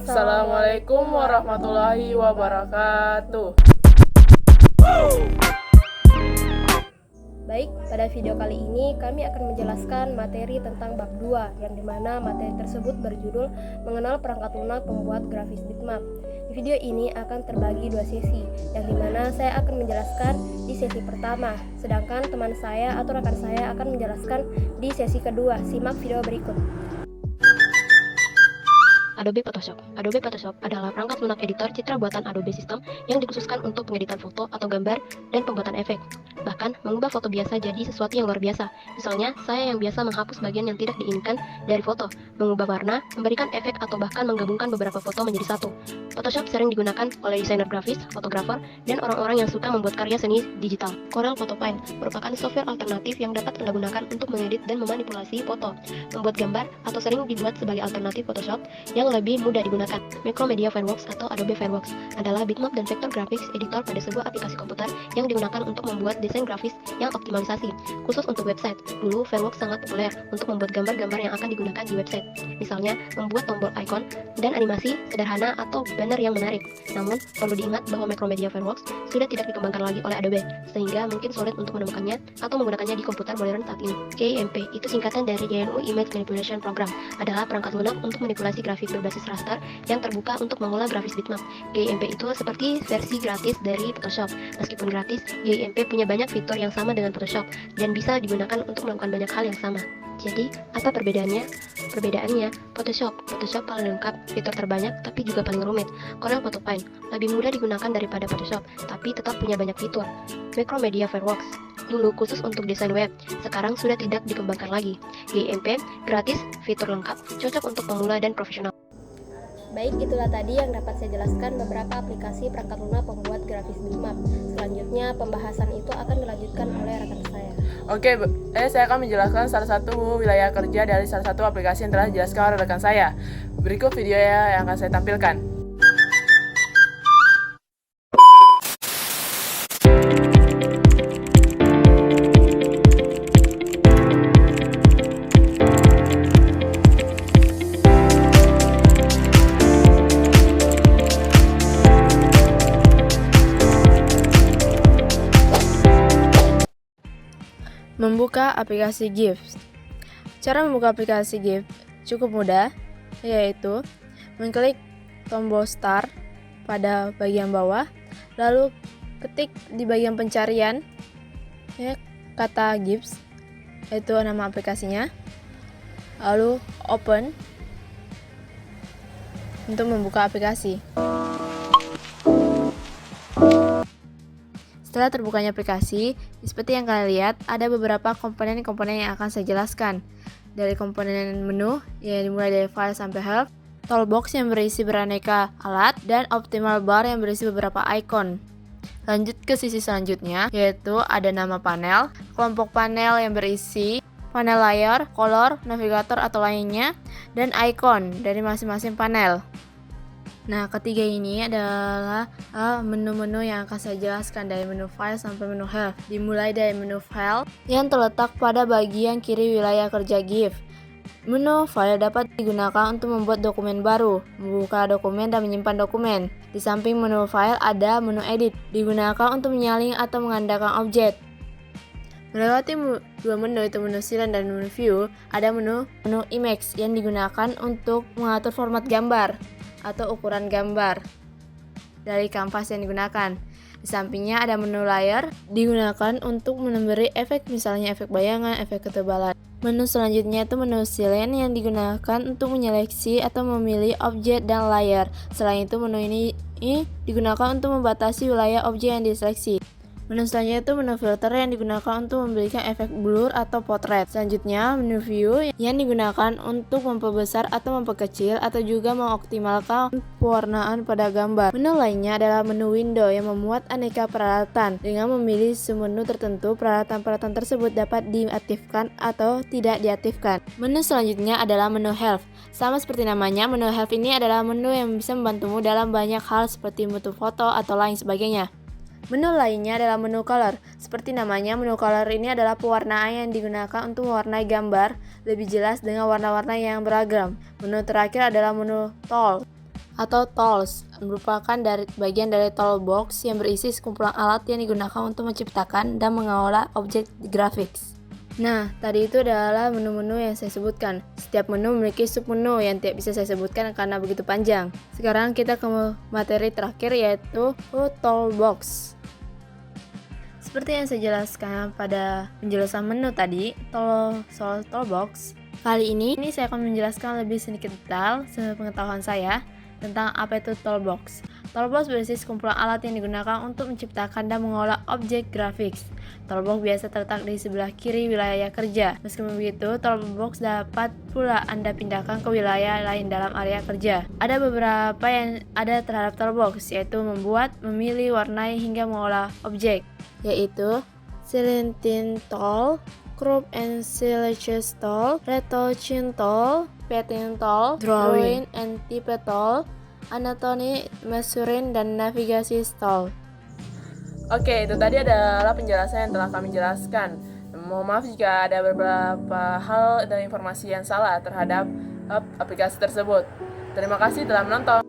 Assalamualaikum warahmatullahi wabarakatuh. Baik, pada video kali ini kami akan menjelaskan materi tentang bab 2, yang dimana materi tersebut berjudul Mengenal Perangkat Lunak Pembuat Grafis Bitmap. Di video ini akan terbagi 2 sesi, yang dimana saya akan menjelaskan di sesi pertama, sedangkan teman saya atau rekan saya akan menjelaskan di sesi kedua. Simak video berikut. Adobe Photoshop. Adobe Photoshop adalah perangkat lunak editor citra buatan Adobe System yang dikhususkan untuk pengeditan foto atau gambar dan pembuatan efek. Bahkan, mengubah foto biasa jadi sesuatu yang luar biasa. Misalnya, saya yang biasa menghapus bagian yang tidak diinginkan dari foto, mengubah warna, memberikan efek, atau bahkan menggabungkan beberapa foto menjadi satu. Photoshop sering digunakan oleh desainer grafis, fotografer, dan orang-orang yang suka membuat karya seni digital. Corel Photo Paint merupakan software alternatif yang dapat Anda gunakan untuk mengedit dan memanipulasi foto, membuat gambar, atau sering dibuat sebagai alternatif Photoshop yang lebih mudah digunakan. Macromedia Fireworks atau Adobe Fireworks adalah bitmap dan vector graphics editor pada sebuah aplikasi komputer yang digunakan untuk membuat desain grafis yang optimalisasi, khusus untuk website. Dulu, Fireworks sangat populer untuk membuat gambar-gambar yang akan digunakan di website. Misalnya, membuat tombol icon dan animasi sederhana atau banner yang menarik. Namun, perlu diingat bahwa Macromedia Fireworks sudah tidak dikembangkan lagi oleh Adobe, sehingga mungkin sulit untuk menemukannya atau menggunakannya di komputer modern saat ini. GIMP itu singkatan dari GNU Image Manipulation Program, adalah perangkat lunak untuk manipulasi grafik berbasis raster yang terbuka untuk mengolah grafis bitmap. GIMP itu seperti versi gratis dari Photoshop. Meskipun gratis, GIMP punya banyak fitur yang sama dengan Photoshop dan bisa digunakan untuk melakukan banyak hal yang sama. Jadi, apa perbedaannya? Perbedaannya, Photoshop paling lengkap, fitur terbanyak, tapi juga paling rumit. Corel Photo Paint lebih mudah digunakan daripada Photoshop, tapi tetap punya banyak fitur. Macromedia Fireworks dulu khusus untuk desain web, sekarang sudah tidak dikembangkan lagi. GIMP gratis, fitur lengkap, cocok untuk pemula dan profesional. Baik, itulah tadi yang dapat saya jelaskan beberapa aplikasi perangkat lunak pembuat grafis bitmap. Selanjutnya, pembahasan itu akan dilanjutkan oleh rekan saya. Oke, saya akan menjelaskan salah satu wilayah kerja dari salah satu aplikasi yang telah dijelaskan oleh rekan saya. Berikut video yang akan saya tampilkan. Membuka aplikasi GIF. Cara membuka aplikasi GIF cukup mudah, yaitu mengklik tombol Start pada bagian bawah, lalu ketik di bagian pencarian kata GIFs, yaitu nama aplikasinya, lalu Open untuk membuka aplikasi. Setelah terbukanya aplikasi, seperti yang kalian lihat, ada beberapa komponen-komponen yang akan saya jelaskan. Dari komponen menu, yang dimulai dari file sampai help, toolbox yang berisi beraneka alat, dan optimal bar yang berisi beberapa icon. Lanjut ke sisi selanjutnya, yaitu ada nama panel, kelompok panel yang berisi panel layer, color, navigator atau lainnya, dan icon dari masing-masing panel. Nah, ketiga ini adalah menu-menu yang akan saya jelaskan dari menu file sampai menu help. Dimulai dari menu file yang terletak pada bagian kiri wilayah kerja GIF. Menu file dapat digunakan untuk membuat dokumen baru, membuka dokumen dan menyimpan dokumen. Di samping menu file ada menu edit, digunakan untuk menyalin atau mengandalkan objek. Melewati dua menu, itu menu silent dan menu view, ada menu image yang digunakan untuk mengatur format gambar atau ukuran gambar dari kanvas yang digunakan. Di sampingnya ada menu layer, digunakan untuk memberi efek, misalnya efek bayangan, efek ketebalan. Menu selanjutnya itu menu silent yang digunakan untuk menyeleksi atau memilih objek dan layer. Selain itu, menu ini digunakan untuk membatasi wilayah objek yang diseleksi. Menu selanjutnya itu menu filter yang digunakan untuk memberikan efek blur atau potret. Selanjutnya, menu view yang digunakan untuk memperbesar atau memperkecil atau juga mengoptimalkan pewarnaan pada gambar. Menu lainnya adalah menu window yang memuat aneka peralatan. Dengan memilih submenu tertentu, peralatan-peralatan tersebut dapat diaktifkan atau tidak diaktifkan. Menu selanjutnya adalah menu help. Sama seperti namanya, menu help ini adalah menu yang bisa membantumu dalam banyak hal seperti menu foto atau lain sebagainya. Menu lainnya adalah menu color. Seperti namanya, menu color ini adalah pewarnaan yang digunakan untuk mewarnai gambar lebih jelas dengan warna-warna yang beragam. Menu terakhir adalah menu tool atau tools merupakan bagian dari toolbox yang berisi sekumpulan alat yang digunakan untuk menciptakan dan mengelola objek grafis. Nah, tadi itu adalah menu-menu yang saya sebutkan. Setiap menu memiliki submenu yang tidak bisa saya sebutkan karena begitu panjang. Sekarang kita ke materi terakhir yaitu toolbox. Seperti yang saya jelaskan pada penjelasan menu tadi, soal toolbox, kali ini saya akan menjelaskan lebih sedikit detail sepengetahuan saya tentang apa itu toolbox. Toolbox berisi sekumpulan alat yang digunakan untuk menciptakan dan mengolah objek grafis. Toolbox biasa terletak di sebelah kiri wilayah kerja. Meskipun begitu, toolbox dapat pula Anda pindahkan ke wilayah lain dalam area kerja. Ada beberapa yang ada terhadap toolbox, yaitu membuat, memilih, warnai, hingga mengolah objek, yaitu Selecting Tool, Crop and Selection Tool, Retouching Tool, Painting Tool, Drawing and Type Tool, Anatomy, Measuring, dan Navigasi Tool. Oke, itu tadi adalah penjelasan yang telah kami jelaskan. Mohon maaf jika ada beberapa hal dan informasi yang salah terhadap aplikasi tersebut. Terima kasih telah menonton.